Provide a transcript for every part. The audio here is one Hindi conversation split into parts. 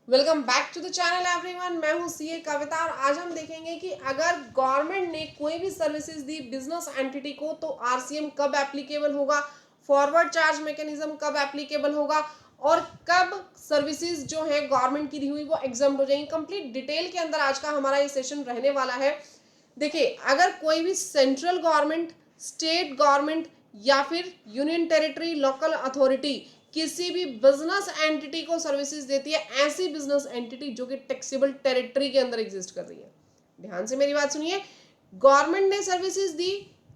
Welcome back to the channel everyone. मैं हूं सीए कविता और आज हम देखेंगे कि अगर गवर्नमेंट ने कोई भी सर्विसेज दी बिजनेस एंटिटी को तो आरसीएम कब एप्लीकेबल होगा, फॉरवर्ड चार्ज मैकेनिज्म कब एप्लीकेबल होगा और कब सर्विसेज जो है गवर्नमेंट की दी हुई वो एग्जाम्प्ट हो जाएंगी। कंप्लीट डिटेल के अंदर आज का हमारा ये सेशन रहने वाला है। देखिए, अगर कोई भी सेंट्रल गवर्नमेंट, स्टेट गवर्नमेंट या फिर यूनियन टेरिटरी, लोकल अथॉरिटी किसी भी बिजनेस एंटिटी को सर्विसेज देती है, ऐसी बिजनेस एंटिटी जो कि टैक्सेबल टेरिटरी के अंदर एग्जिस्ट कर रही है, ध्यान से मेरी बात सुनिए। गवर्नमेंट ने सर्विसेज दी,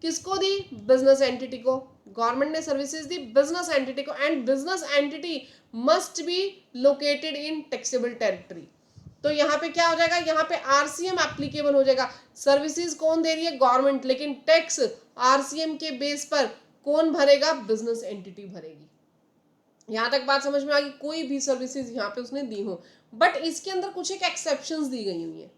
किसको दी? बिजनेस एंटिटी को। गवर्नमेंट ने सर्विसेज दी बिजनेस एंटिटी को and business entity must be located in taxable territory. तो यहाँ पे क्या हो जाएगा? यहाँ पे आरसीएम एप्लीकेबल हो जाएगा। सर्विसेज कौन दे रही है? गवर्नमेंट, लेकिन टैक्स आरसीएम के बेस पर कौन भरेगा? बिजनेस एंटिटी भरेगी। यहां तक बात समझ में आ गई? कोई भी सर्विसेज यहाँ पे उसने दी हो, बट इसके अंदर कुछ एक एक्सेप्शंस दी गई हुई है।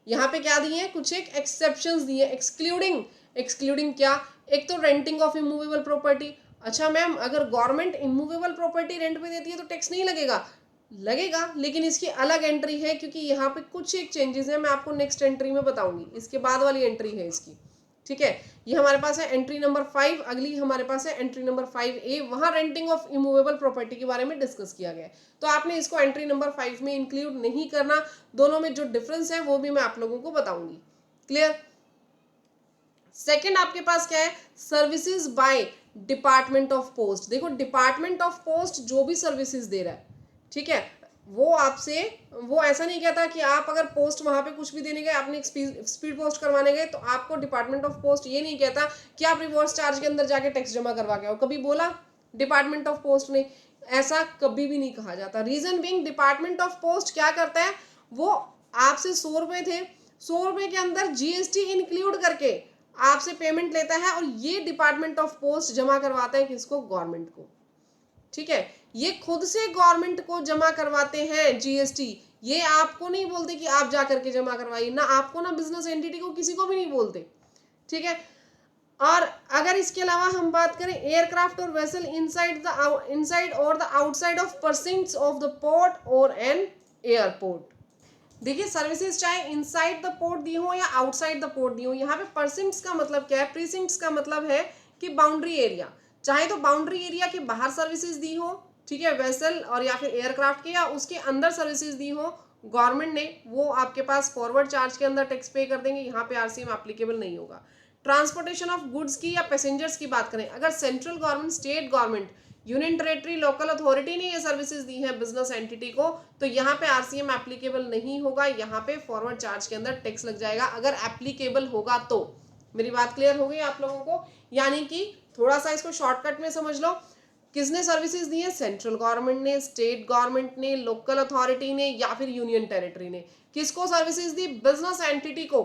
यहाँ पे क्या दी है? कुछ एक एक्सेप्शंस दी है। एक्सक्लूडिंग, एक्सक्लूडिंग क्या? एक तो रेंटिंग ऑफ इमूवेबल प्रॉपर्टी। अच्छा मैम, अगर गवर्नमेंट इमूवेबल प्रॉपर्टी रेंट पे देती है तो टैक्स नहीं लगेगा? लगेगा, लेकिन इसकी अलग एंट्री है, क्योंकि यहाँ पे कुछ एक चेंजेस है, मैं आपको नेक्स्ट एंट्री में बताऊंगी। इसके बाद वाली एंट्री है इसकी, ठीक है। ये हमारे पास है एंट्री नंबर 5। अगली हमारे पास है एंट्री नंबर 5A, वहां रेंटिंग ऑफ इमूवेबल प्रॉपर्टी के बारे में डिस्कस किया गया है। तो आपने इसको एंट्री नंबर 5 में इंक्लूड नहीं करना। दोनों में जो डिफरेंस है वो भी मैं आप लोगों को बताऊंगी। क्लियर? सेकेंड आपके पास क्या है? Services by department of post. देखो, डिपार्टमेंट ऑफ पोस्ट जो भी सर्विसेज दे रहा है, ठीक है, वो आपसे, वो ऐसा नहीं कहता कि आप अगर पोस्ट वहां पे कुछ भी देने गए, आपने स्पीड पोस्ट करवाने गए, तो आपको डिपार्टमेंट ऑफ पोस्ट ये नहीं कहता कि आप रिवर्स चार्ज के अंदर जाके टैक्स जमा करवा के आओ। कभी बोला डिपार्टमेंट ऑफ पोस्ट ने? ऐसा कभी भी नहीं कहा जाता। Reason being, department of post क्या करता है? वो आपसे 100 रुपए थे, 100 रुपए के अंदर जीएसटी इंक्लूड करके आपसे पेमेंट लेता है और ये डिपार्टमेंट ऑफ पोस्ट जमा करवाता है किसको? गवर्नमेंट को, ठीक है। ये खुद से गवर्नमेंट को जमा करवाते हैं जीएसटी। ये आपको नहीं बोलते कि आप जा करके जमा करवाइए, ना आपको, ना बिजनेस एंटिटी को, किसी को भी नहीं बोलते, ठीक है। और अगर इसके अलावा हम बात करें एयरक्राफ्ट और वेसल इनसाइड और the outside of precincts of the port और एन एयरपोर्ट। देखिए, सर्विसेज चाहे इनसाइड द पोर्ट दी हो या आउटसाइड द पोर्ट दी हो, यहाँ पे परसिंक्ट्स का मतलब क्या है? प्रीसिंक्ट्स का मतलब है कि बाउंड्री एरिया। चाहे तो बाउंड्री एरिया के बाहर सर्विसेज दी हो, ठीक है, वेसल और या फिर एयरक्राफ्ट के, या उसके अंदर सर्विसेज दी हो गवर्नमेंट ने, वो आपके पास फॉरवर्ड चार्ज के अंदर टैक्स पे कर देंगे। यहाँ पे आरसीएम एप्लीकेबल नहीं होगा। ट्रांसपोर्टेशन ऑफ गुड्स की या पैसेंजर्स की बात करें, अगर central government, state government, union territory, local authority ने ये सर्विसेज दी है बिजनेस एंटिटी को, तो यहाँ पे आरसीएम एप्लीकेबल नहीं होगा। यहाँ पे फॉरवर्ड चार्ज के अंदर टैक्स लग जाएगा, अगर एप्लीकेबल होगा तो। मेरी बात क्लियर हो गई आप लोगों को? यानी कि थोड़ा सा इसको शॉर्टकट में समझ लो। किसने सर्विसेज दी है? सेंट्रल गवर्नमेंट ने, स्टेट गवर्नमेंट ने, लोकल अथॉरिटी ने या फिर यूनियन टेरिटरी ने। किसको सर्विसेज दी? बिजनेस एंटिटी को,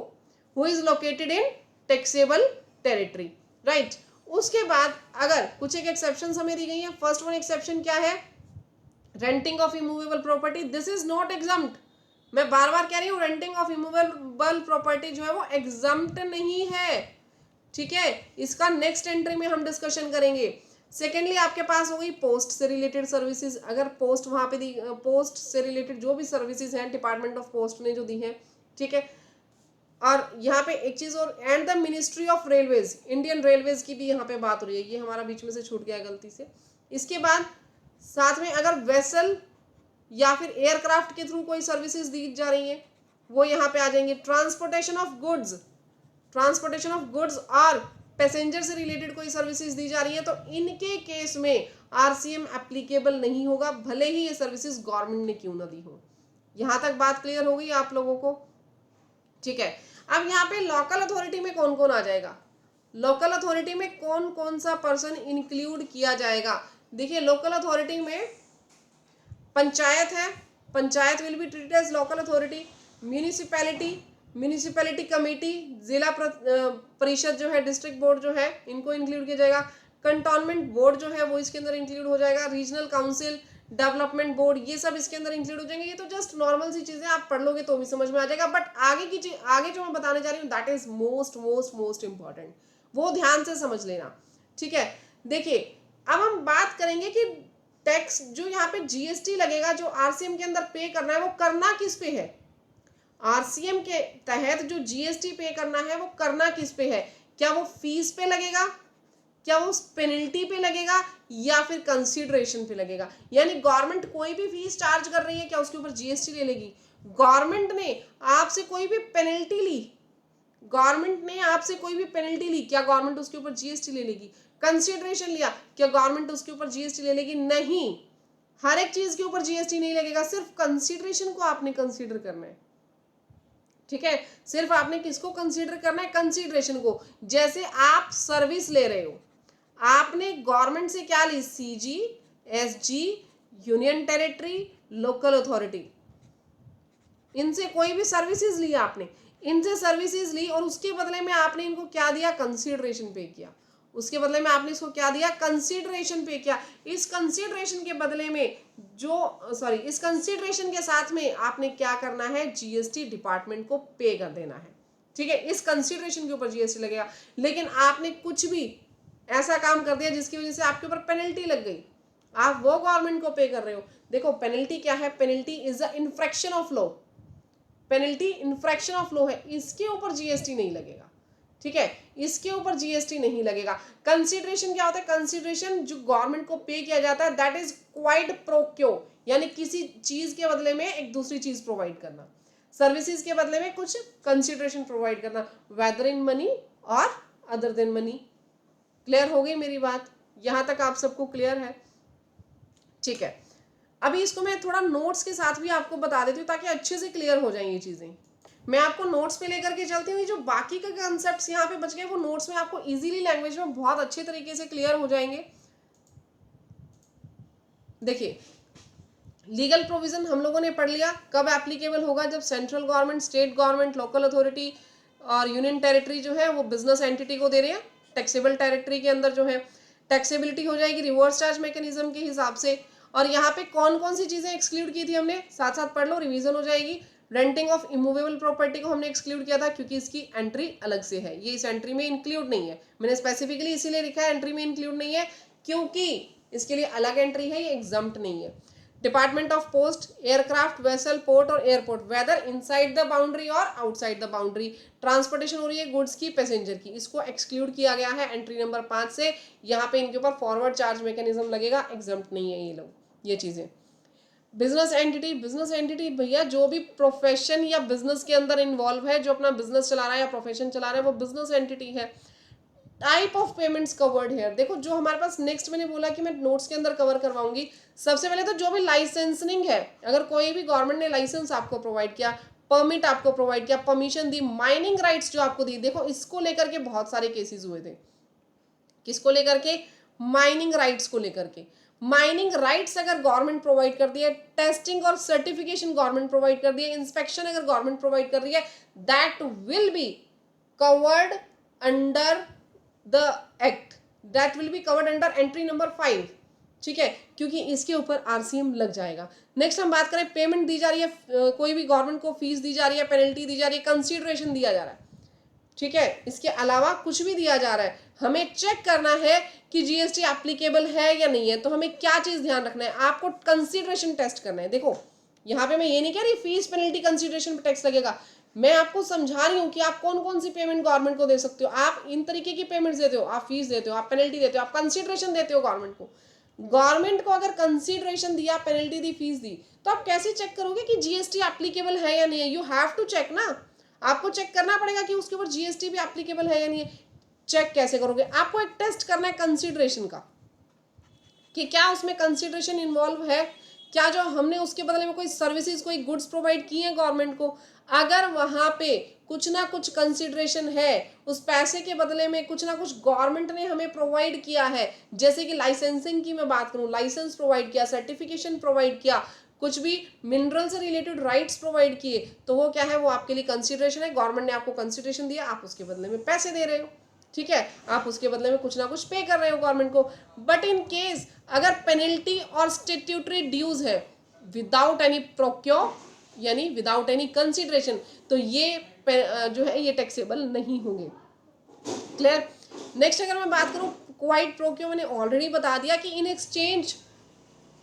who is located in taxable territory, right. उसके बाद अगर कुछ एक एक्सेप्शन हमें दी गई है। फर्स्ट वन एक्सेप्शन क्या है? Renting of immovable property, this is not exempt. मैं बार बार कह रही हूँ, रेंटिंग ऑफ इमूवेबल प्रॉपर्टी जो है वो एग्जम्प्ट नहीं है, ठीक है। इसका नेक्स्ट एंट्री में हम डिस्कशन करेंगे। सेकेंडली आपके पास हो गई पोस्ट से रिलेटेड सर्विसेज। अगर पोस्ट वहां पे दी, पोस्ट से रिलेटेड जो भी सर्विसेज हैं डिपार्टमेंट ऑफ पोस्ट ने जो दी है, ठीक है। और यहाँ पे एक चीज और, and the ministry of railways, Indian railways की भी यहाँ पे बात हो रही है, ये हमारा बीच में से छूट गया गलती से। इसके बाद साथ में अगर वेसल या फिर एयरक्राफ्ट के थ्रू कोई सर्विसेज दी जा रही है, वो यहाँ पे आ जाएंगे। Transportation of goods, transportation of goods और पैसेंजर से रिलेटेड कोई सर्विसेज दी जा रही है, तो इनके केस में आरसीएम एप्लीकेबल नहीं होगा, भले ही ये सर्विसेज गवर्नमेंट ने क्यों ना दी हो। यहां तक बात क्लियर हो गई आप लोगों को? ठीक है। अब यहाँ पे लोकल अथॉरिटी में कौन कौन आ जाएगा? लोकल अथॉरिटी में कौन कौन सा पर्सन इंक्लूड किया जाएगा? देखिए, लोकल अथॉरिटी में पंचायत है, panchayat will be treated as local authority. Municipality, municipality committee, Zila Parishad जो है, डिस्ट्रिक्ट बोर्ड जो है, इनको इंक्लूड किया जाएगा। कंटोनमेंट बोर्ड जो है वो इसके अंदर इंक्लूड हो जाएगा। रीजनल काउंसिल, डेवलपमेंट बोर्ड, ये सब इसके अंदर इंक्लूड हो जाएंगे। ये तो जस्ट नॉर्मल सी चीजें, आप पढ़ लोगे तो भी समझ में आ जाएगा, बट आगे की आगे जो मैं बताने जा रही हूँ that is most most most important, वो ध्यान से समझ लेना, ठीक है। देखिए, अब हम बात करेंगे कि टैक्स जो यहाँ पे जीएसटी लगेगा जो आरसीएम के अंदर पे करना है वो करना किस पे है, आरसीएम के तहत जो जीएसटी पे करना है वो करना किस पे है, क्या वो फीस पे लगेगा, क्या वो पेनल्टी पे लगेगा, या फिर कंसीडरेशन पे लगेगा। यानी गवर्नमेंट कोई भी फीस चार्ज कर रही है क्या उसके ऊपर जीएसटी ले लेगी, गवर्नमेंट ने आपसे कोई भी पेनल्टी ली, गवर्नमेंट ने आपसे कोई भी पेनल्टी ली, क्या गवर्नमेंट उसके ऊपर जीएसटी ले लेगी, कंसीडरेशन लिया, क्या गवर्नमेंट उसके ऊपर जीएसटी ले लेगी, नहीं, हर एक चीज के ऊपर जीएसटी नहीं लगेगा, सिर्फ कंसीडरेशन को आपने कंसीडर करना है, ठीक है, सिर्फ आपने किसको कंसीडर करना है, कंसीडरेशन को। जैसे आप सर्विस ले रहे हो, आपने गवर्नमेंट से क्या ली, CG, SG, union territory, local authority, इनसे कोई भी सर्विसेज ली आपने, इनसे सर्विसेज ली और उसके बदले में आपने इनको क्या दिया, कंसीडरेशन पे किया, उसके बदले में आपने इसको क्या दिया, कंसीडरेशन पे किया। इस कंसीडरेशन के बदले में इस कंसीडरेशन के साथ में आपने क्या करना है, जीएसटी डिपार्टमेंट को पे कर देना है, ठीक है, इस कंसीडरेशन के ऊपर जीएसटी लगेगा। लेकिन आपने कुछ भी ऐसा काम कर दिया जिसकी वजह से आपके ऊपर पेनल्टी लग गई, आप वो गवर्नमेंट को पे कर रहे हो। देखो पेनल्टी क्या है, penalty is a infarction of law, penalty infarction of law है, इसके ऊपर जीएसटी नहीं लगेगा, ठीक है, इसके ऊपर जीएसटी नहीं लगेगा। कंसीडरेशन क्या होता है, कंसीडरेशन जो गवर्नमेंट को पे किया जाता है, दैट इज क्वाइड प्रोक्यो, यानी किसी चीज के बदले में एक दूसरी चीज प्रोवाइड करना, सर्विसेज के बदले में कुछ कंसीडरेशन प्रोवाइड करना, वेदर इन मनी और अदर देन मनी। क्लियर हो गई मेरी बात, यहां तक आप सबको क्लियर है, ठीक है। अभी इसको मैं थोड़ा नोट्स के साथ भी आपको बता देती हूँ ताकि अच्छे से क्लियर हो जाए ये चीजें। मैं आपको नोट्स पे लेकर के चलती हूँ, जो बाकी के कॉन्सेप्ट्स यहाँ पे बच गए वो नोट्स में आपको इजीली लैंग्वेज में बहुत अच्छे तरीके से क्लियर हो जाएंगे। देखिए लीगल प्रोविजन हम लोगों ने पढ़ लिया, कब एप्लीकेबल होगा, जब central government, state government, local authority और यूनियन टेरिटरी जो है वो बिजनेस एंटिटी को दे रहे हैं, टैक्सेबल टेरिटरी के अंदर जो है टैक्सेबिलिटी हो जाएगी रिवर्स चार्ज मैकेनिज्म के हिसाब से। और यहाँ पे कौन कौन सी चीजें एक्सक्लूड की थी हमने, साथ साथ पढ़ लो, रिवीजन हो जाएगी। रेंटिंग ऑफ इमूवेबल प्रॉपर्टी को हमने एक्सक्लूड किया था क्योंकि इसकी एंट्री अलग से है, ये इस एंट्री में इंक्लूड नहीं है, मैंने स्पेसिफिकली इसीलिए लिखा है एंट्री में इंक्लूड नहीं है क्योंकि इसके लिए अलग एंट्री है, ये एग्जम्प्ट नहीं है। Department of post, aircraft, vessel, port और airport, whether inside the boundary और आउटसाइड द बाउंड्री, ट्रांसपोर्टेशन हो रही है गुड्स की, पैसेंजर की, इसको एक्सक्लूड किया गया है एंट्री नंबर 5 से। यहाँ पे इनके ऊपर फॉरवर्ड चार्ज मैकेनिज्म लगेगा, एग्जम्प्ट नहीं है ये लोग, ये चीजें। बिजनेस एंटिटी, बिजनेस एंटिटी भैया जो भी प्रोफेशन या बिजनेस के अंदर इन्वॉल्व है, जो अपना बिजनेस चला रहा है या प्रोफेशन चला रहा है, वो बिजनेस एंटिटी है। Type of payments covered here, देखो जो हमारे पास नेक्स्ट मैंने बोला कि मैं नोट्स के अंदर कवर करवाऊंगी, सबसे पहले तो जो भी लाइसेंसिंग है, अगर कोई भी गवर्नमेंट ने लाइसेंस आपको प्रोवाइड किया, परमिट आपको प्रोवाइड किया, परमिशन दी, माइनिंग राइट्स जो आपको दी, देखो इसको लेकर के बहुत सारे केसेस हुए थे, किसको लेकर के, माइनिंग राइट्स को लेकर के। माइनिंग राइट्स अगर गवर्नमेंट प्रोवाइड कर दिया, टेस्टिंग और सर्टिफिकेशन गवर्नमेंट प्रोवाइड कर दिया, इंस्पेक्शन अगर गवर्नमेंट प्रोवाइड कर रही है, that will be covered under the act, that will be covered under entry number 5, ठीक है, क्योंकि इसके ऊपर आरसीएम लग जाएगा। नेक्स्ट हम बात करें, पेमेंट दी जा रही है, कोई भी गवर्नमेंट को फीस दी जा रही है, पेनल्टी दी जा रही है, कंसीडरेशन दिया जा रहा है, ठीक है, इसके अलावा कुछ भी दिया जा रहा है, हमें चेक करना है कि जीएसटी एप्लीकेबल है या नहीं है। तो हमें क्या चीज ध्यान रखना है, आपको कंसीडरेशन टेस्ट करना है। देखो यहाँ पे मैं ये नहीं कह रही फीस पेनल्टी कंसीडरेशन पे टैक्स लगेगा, मैं आपको समझा रही हूँ कि आप कौन कौन सी पेमेंट गवर्नमेंट को दे सकते हो। आप इन तरीके की पेमेंट्स देते हो, आप फीस देते हो, आप पेनल्टी देते हो, आप कंसीडरेशन देते हो गवर्नमेंट को। गवर्नमेंट को अगर कंसीडरेशन दिया, पेनल्टी दी, फीस दी, तो आप कैसे चेक करोगे कि जीएसटी एप्लीकेबल है या नहीं है, यू हैव टू चेक ना, आपको चेक करना पड़ेगा कि उसके ऊपर जीएसटी भी एप्लीकेबल है या नहीं है। चेक कैसे करोगे, आपको एक टेस्ट करना है कंसीडरेशन का, कि क्या उसमें कंसीडरेशन इन्वॉल्व है, क्या जो हमने उसके बदले में कोई सर्विसेज, कोई गुड्स प्रोवाइड किए हैं गवर्नमेंट को, अगर वहां पे कुछ ना कुछ कंसीडरेशन है, उस पैसे के बदले में कुछ ना कुछ गवर्नमेंट ने हमें प्रोवाइड किया है, जैसे कि लाइसेंसिंग की मैं बात करूं, लाइसेंस प्रोवाइड किया, सर्टिफिकेशन प्रोवाइड किया, कुछ भी मिनरल से रिलेटेड राइट्स प्रोवाइड किए, तो वो क्या है, वो आपके लिए कंसीडरेशन है। गवर्नमेंट ने आपको कंसीडरेशन दिया, आप उसके बदले में पैसे दे रहे हो, ठीक है, आप उसके बदले में कुछ ना कुछ पे कर रहे हो गवर्नमेंट को। बट इन केस अगर पेनल्टी और स्टैट्यूटरी ड्यूज है विदाउट एनी प्रोक्यो, यानी विदाउट एनी कंसीडरेशन, तो ये जो है ये टैक्सेबल नहीं होंगे। क्लियर। नेक्स्ट अगर मैं बात करूं क्वाइड प्रोक्यो, मैंने ऑलरेडी बता दिया कि इन एक्सचेंज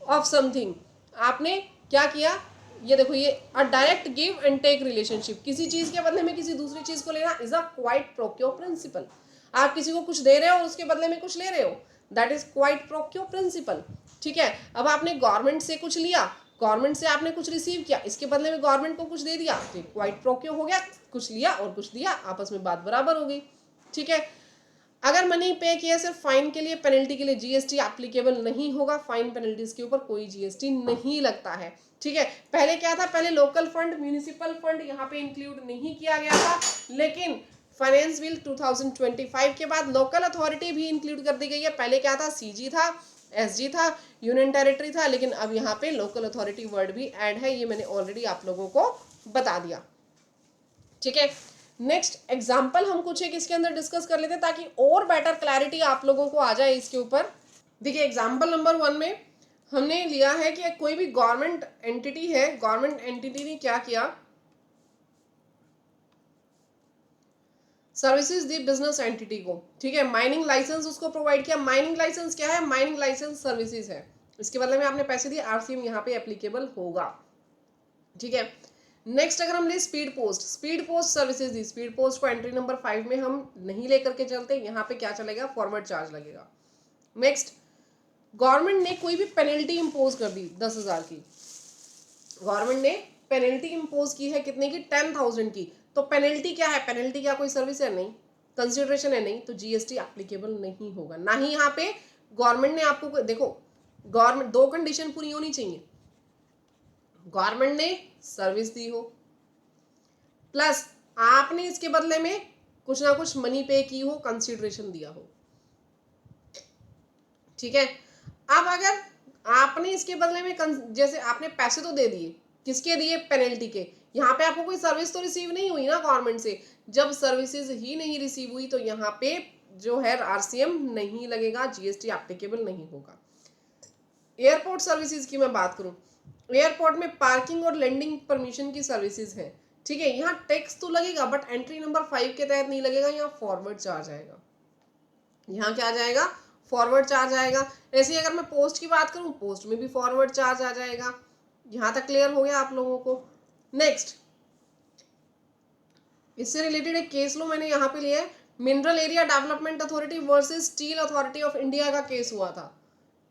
ऑफ समथिंग, आपने क्या किया, ये देखो ये a direct give and take relationship, किसी चीज के बदले में किसी दूसरी चीज को लेना is a quid pro quo principle. आप किसी को कुछ दे रहे हो, उसके बदले में कुछ ले रहे हो, that is quid pro quo principle. ठीक है, अब आपने गवर्नमेंट से कुछ लिया, गवर्नमेंट से आपने कुछ रिसीव किया, इसके बदले में गवर्नमेंट को कुछ दे दिया, तो क्वाइट प्रोक्योर हो गया, कुछ लिया और कुछ दिया, आपस में बात बराबर हो गई। ठीक है, अगर मनी पे किया सिर्फ फाइन के लिए, पेनल्टी के लिए जीएसटी एप्लीकेबल नहीं होगा, फाइन पेनल्टीज के ऊपर कोई जीएसटी नहीं लगता है। ठीक है, पहले क्या था, पहले लोकल फंड, म्यूनिसिपल फंड यहाँ पे इंक्लूड नहीं किया गया था, लेकिन फाइनेंस बिल 2025 के बाद लोकल अथॉरिटी भी इंक्लूड कर दी गई है। पहले क्या था, सीजी था, एसजी था, यूनियन टेरिटरी था, लेकिन अब यहाँ पे लोकल अथॉरिटी वर्ड भी ऐड है, ये मैंने ऑलरेडी आप लोगों को बता दिया। ठीक है, नेक्स्ट एग्जाम्पल हम कुछ एक इसके अंदर डिस्कस कर लेते हैं ताकि और बेटर क्लैरिटी आप लोगों को आ जाए इसके ऊपर। देखिए एग्जाम्पल नंबर 1 में हमने लिया है कि कोई भी गवर्नमेंट एंटिटी है, गवर्नमेंट एंटिटी ने क्या किया, सर्विसेज दी बिजनेस एंटिटी को। ठीक है, माइनिंग लाइसेंस उसको प्रोवाइड किया। माइनिंग लाइसेंस क्या है, माइनिंग लाइसेंस सर्विसेज है, इसके बदले में आपने पैसे दिए, आरसीएम यहाँ पे एप्लीकेबल होगा। ठीक है, नेक्स्ट अगर हम ले speed post, speed post services दी, स्पीड पोस्ट को एंट्री नंबर 5 में हम नहीं लेकर के चलते, यहाँ पे क्या चलेगा, फॉरवर्ड चार्ज लगेगा। नेक्स्ट, गवर्नमेंट ने कोई भी पेनल्टी इंपोज कर दी 10,000 की, गवर्नमेंट ने पेनल्टी इंपोज की है कितने की, 10,000 की, तो पेनल्टी क्या है, पेनल्टी क्या कोई सर्विस है, नहीं, कंसिडरेशन है, नहीं, तो जीएसटी एप्लीकेबल नहीं होगा। ना ही यहाँ पे गवर्नमेंट ने आपको, देखो गवर्नमेंट, दो कंडीशन पूरी होनी चाहिए, गवर्नमेंट ने सर्विस दी हो प्लस आपने इसके बदले में कुछ ना कुछ मनी पे की हो, कंसीडरेशन दिया हो। ठीक है, अब अगर आपने इसके बदले में जैसे आपने पैसे तो दे दिए, किसके दिए, पेनल्टी के, यहाँ पे आपको कोई सर्विस तो रिसीव नहीं हुई ना गवर्नमेंट से, जब सर्विसेज ही नहीं रिसीव हुई तो यहाँ पे जो है आरसीएम नहीं लगेगा, जीएसटी एप्लीकेबल नहीं होगा। एयरपोर्ट सर्विसेज की मैं बात करूं, एयरपोर्ट में पार्किंग और लैंडिंग परमिशन की सर्विसेज है। ठीक है, यहाँ टैक्स तो लगेगा बट एंट्री नंबर 5 के तहत नहीं लगेगा, यहाँ फॉरवर्ड चार्ज आएगा, यहाँ क्या आ जाएगा, फॉरवर्ड चार्ज आएगा। ऐसे ही अगर मैं पोस्ट की बात करूं, पोस्ट में भी फॉरवर्ड चार्ज आ जाएगा। यहाँ तक क्लियर हो गया आप लोगों को। नेक्स्ट, इससे रिलेटेड एक केस लो मैंने यहाँ पे लिया है, mineral area development authority versus steel authority of India का केस हुआ था।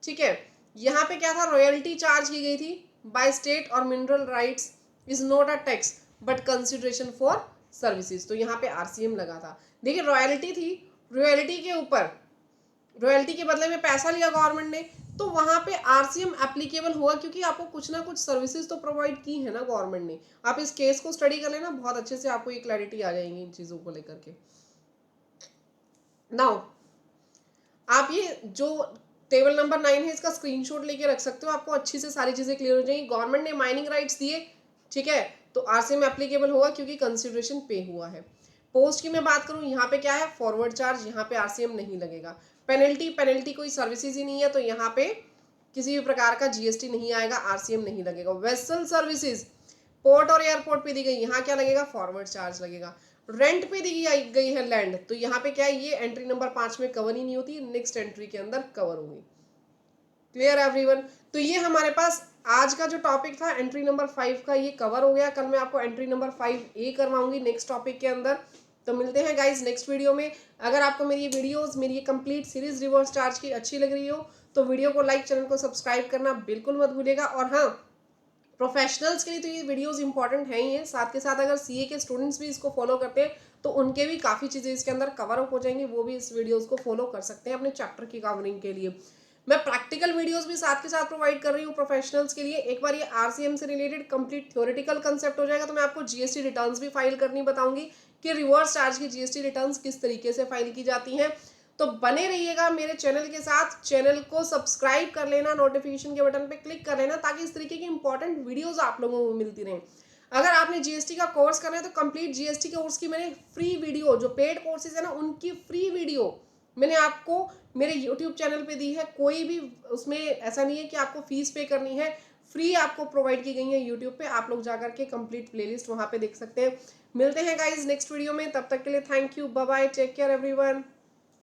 ठीक है, यहाँ पे क्या था, रॉयल्टी चार्ज की गई थी बाय स्टेट और mineral rights is not a tax but consideration for services, तो यहाँ पे आरसीएम लगा था। देखिए रॉयल्टी थी, रॉयल्टी के ऊपर, रॉयल्टी के बदले में पैसा लिया गवर्नमेंट ने, तो वहां पे आरसीएम एप्लीकेबल हुआ क्योंकि आपको कुछ ना कुछ सर्विसेज तो प्रोवाइड की है ना गवर्नमेंट ने। आप इस केस को स्टडी कर लेना, बहुत अच्छे से आपको ये क्लैरिटी आ जाएगी इन चीजों को लेकर के। नाउ आप ये जो टेबल नंबर 9 है इसका स्क्रीनशॉट लेके रख सकते हो, आपको अच्छी से सारी चीजें क्लियर हो जाएंगी। गवर्नमेंट ने माइनिंग राइट्स दिए, ठीक है, तो आरसीएम एप्लीकेबल होगा क्योंकि कंसिडरेशन पे हुआ है। पोस्ट की मैं बात करूं, यहाँ पे क्या है, फॉरवर्ड चार्ज, यहाँ पे आरसीएम नहीं लगेगा। पेनल्टी, पेनल्टी कोई सर्विसेज ही नहीं है तो यहाँ पे किसी भी प्रकार का जीएसटी नहीं आएगा, आरसीएम नहीं लगेगा। वेसल सर्विसेज पोर्ट और एयरपोर्ट पे दी गई, यहाँ क्या लगेगा, फॉरवर्ड चार्ज लगेगा। रेंट पे दी गई है लैंड, तो यहाँ पे क्या है, ये एंट्री नंबर 5 में कवर ही नहीं होती, नेक्स्ट एंट्री के अंदर कवर होगी। क्लियर एवरीवन, तो ये हमारे पास आज का जो टॉपिक था एंट्री नंबर 5 का, ये कवर हो गया। कल मैं आपको एंट्री नंबर 5A करवाऊंगी नेक्स्ट टॉपिक के अंदर। तो मिलते हैं गाइज नेक्स्ट वीडियो में। अगर आपको मेरी ये वीडियोस, मेरी ये कंप्लीट सीरीज रिवर्स चार्ज की अच्छी लग रही हो तो वीडियो को लाइक, चैनल को सब्सक्राइब करना बिल्कुल मत भूलिएगा। और हाँ, प्रोफेशनल्स के लिए तो ये वीडियोस इंपॉर्टेंट है ही है, साथ के साथ अगर सीए के स्टूडेंट्स भी इसको फॉलो करते हैं तो उनके भी काफ़ी चीज़ें इसके अंदर कवर अप हो जाएंगी, वो भी इस वीडियोस को फॉलो कर सकते हैं अपने चैप्टर की कवरिंग के लिए। मैं प्रैक्टिकल वीडियोस भी साथ के साथ प्रोवाइड कर रही हूँ प्रोफेशनल्स के लिए। एक बार ये आरसीएम से रिलेटेड कंप्लीट थ्योरेटिकल कंसेप्ट हो जाएगा तो मैं आपको जीएसटी रिटर्न्स भी फाइल करनी बताऊंगी कि रिवर्स चार्ज की जीएसटी रिटर्न्स किस तरीके से फाइल की जाती हैं। तो बने रहिएगा मेरे चैनल के साथ, चैनल को सब्सक्राइब कर लेना, नोटिफिकेशन के बटन पे क्लिक कर लेना ताकि इस तरीके की इंपॉर्टेंट वीडियोस आप लोगों को मिलती रहें। अगर आपने जीएसटी का कोर्स करना है तो कंप्लीट जीएसटी कोर्स की मैंने फ्री वीडियो, जो पेड कोर्सेज है ना उनकी फ्री वीडियो मैंने आपको मेरे यूट्यूब चैनल पे दी है। कोई भी उसमें ऐसा नहीं है कि आपको फीस पे करनी है, फ्री आपको प्रोवाइड की गई है यूट्यूब पे, आप लोग जाकर के कंप्लीट प्लेलिस्ट वहां पे देख सकते हैं। मिलते हैं गाइज नेक्स्ट वीडियो में, तब तक के लिए thank you, bye bye, take care everyone.